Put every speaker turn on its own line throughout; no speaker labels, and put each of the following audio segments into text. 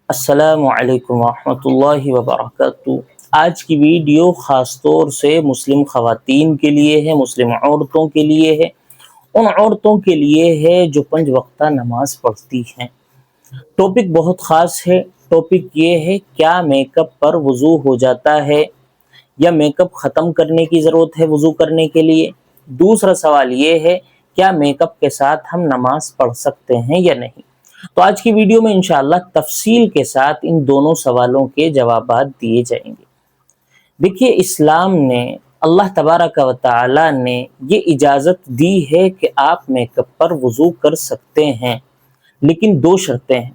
السلام علیکم ورحمۃ اللہ وبرکاتہ۔ آج کی ویڈیو خاص طور سے مسلم خواتین کے لیے ہے، مسلم عورتوں کے لیے ہے، ان عورتوں کے لیے ہے جو 5 وقتہ نماز پڑھتی ہیں۔ ٹاپک بہت خاص ہے۔ ٹاپک یہ ہے، کیا میک اپ پر وضو ہو جاتا ہے یا میک اپ ختم کرنے کی ضرورت ہے وضو کرنے کے لیے؟ دوسرا سوال یہ ہے، کیا میک اپ کے ساتھ ہم نماز پڑھ سکتے ہیں یا نہیں؟ تو آج کی ویڈیو میں انشاءاللہ تفصیل کے ساتھ ان دونوں سوالوں کے جوابات دیے جائیں گے۔ دیکھیے، اسلام نے، اللہ تبارک و تعالی نے یہ اجازت دی ہے کہ آپ میک اپ پر وضو کر سکتے ہیں، لیکن 2 شرطیں ہیں۔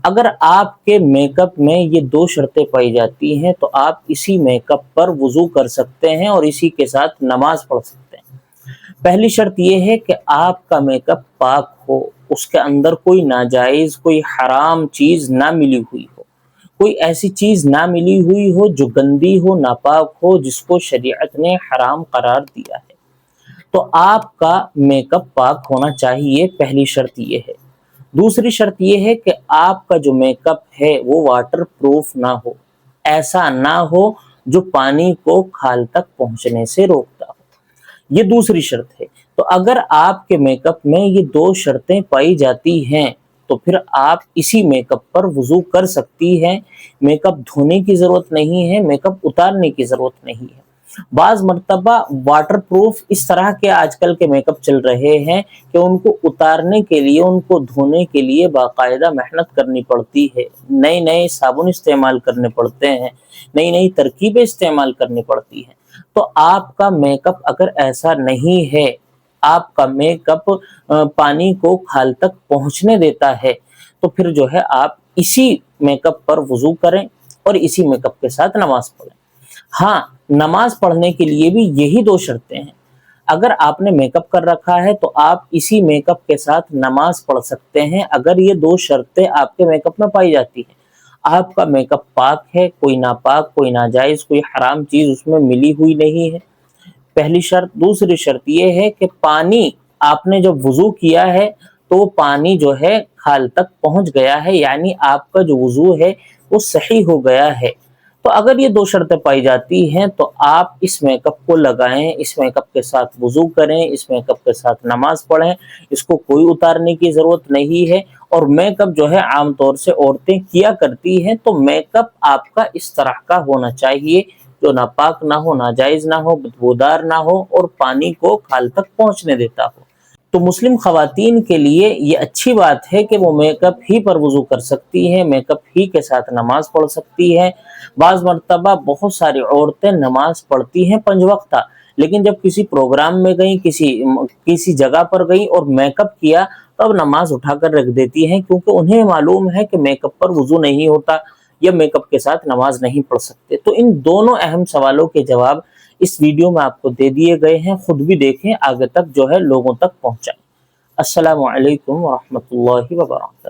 اگر آپ کے میک اپ میں یہ 2 شرطیں پائی جاتی ہیں تو آپ اسی میک اپ پر وضو کر سکتے ہیں اور اسی کے ساتھ نماز پڑھ سکتے ہیں۔ پہلی شرط یہ ہے کہ آپ کا میک اپ پاک ہو، اس کے اندر کوئی ناجائز، کوئی حرام چیز نہ ملی ہوئی ہو، کوئی ایسی چیز نہ ملی ہوئی ہو جو گندی ہو، ناپاک ہو، جس کو شریعت نے حرام قرار دیا ہے۔ تو آپ کا میک اپ پاک ہونا چاہیے، پہلی شرط یہ ہے۔ دوسری شرط یہ ہے کہ آپ کا جو میک اپ ہے وہ واٹر پروف نہ ہو، ایسا نہ ہو جو پانی کو کھال تک پہنچنے سے روکتا ہو۔ یہ دوسری شرط ہے۔ تو اگر آپ کے میک اپ میں یہ 2 شرطیں پائی جاتی ہیں تو پھر آپ اسی میک اپ پر وضو کر سکتی ہیں۔ میک اپ دھونے کی ضرورت نہیں ہے، میک اپ اتارنے کی ضرورت نہیں ہے۔ بعض مرتبہ واٹر پروف اس طرح کے آج کل کے میک اپ چل رہے ہیں کہ ان کو اتارنے کے لیے، ان کو دھونے کے لیے باقاعدہ محنت کرنی پڑتی ہے، نئے نئے صابن استعمال کرنے پڑتے ہیں، نئی نئی ترکیبیں استعمال کرنی پڑتی ہیں۔ تو آپ کا میک اپ اگر ایسا نہیں ہے، آپ کا میک اپ پانی کو کھال تک پہنچنے دیتا ہے، تو پھر جو ہے آپ اسی میک اپ پر وضو کریں اور اسی میک اپ کے ساتھ نماز پڑھیں۔ ہاں، نماز پڑھنے کے لیے بھی یہی 2 شرطیں ہیں۔ اگر آپ نے میک اپ کر رکھا ہے تو آپ اسی میک اپ کے ساتھ نماز پڑھ سکتے ہیں، اگر یہ 2 شرطیں آپ کے میک اپ میں پائی جاتی ہیں۔ آپ کا میک اپ پاک ہے، کوئی ناپاک، کوئی ناجائز، کوئی حرام چیز اس میں ملی ہوئی نہیں ہے، پہلی شرط۔ دوسری شرط یہ ہے کہ پانی آپ نے جب وضو کیا ہے تو پانی جو ہے کھال تک پہنچ گیا ہے، یعنی آپ کا جو وضو ہے وہ صحیح ہو گیا ہے۔ تو اگر یہ 2 شرطیں پائی جاتی ہیں تو آپ اس میک اپ کو لگائیں، اس میک اپ کے ساتھ وضو کریں، اس میک اپ کے ساتھ نماز پڑھیں، اس کو کوئی اتارنے کی ضرورت نہیں ہے۔ اور میک اپ جو ہے عام طور سے عورتیں کیا کرتی ہیں، تو میک اپ آپ کا اس طرح کا ہونا چاہیے جو ناپاک نہ ہو، ناجائز نہ ہو، بدبودار نہ ہو اور پانی کو کھال تک پہنچنے دیتا ہو۔ تو مسلم خواتین کے لیے یہ اچھی بات ہے کہ وہ میک اپ ہی پر وضو کر سکتی ہیں، میک اپ ہی کے ساتھ نماز پڑھ سکتی ہیں۔ بعض مرتبہ بہت ساری عورتیں نماز پڑھتی ہیں 5 وقتہ، لیکن جب کسی پروگرام میں گئیں، کسی جگہ پر گئیں اور میک اپ کیا، تب نماز اٹھا کر رکھ دیتی ہیں، کیونکہ انہیں معلوم ہے کہ میک اپ پر وضو نہیں ہوتا یا میک اپ کے ساتھ نماز نہیں پڑھ سکتے۔ تو ان دونوں اہم سوالوں کے جواب اس ویڈیو میں آپ کو دے دیے گئے ہیں، خود بھی دیکھیں، آگے تک جو ہے لوگوں تک پہنچائیں۔ السلام علیکم ورحمۃ اللہ وبرکاتہ۔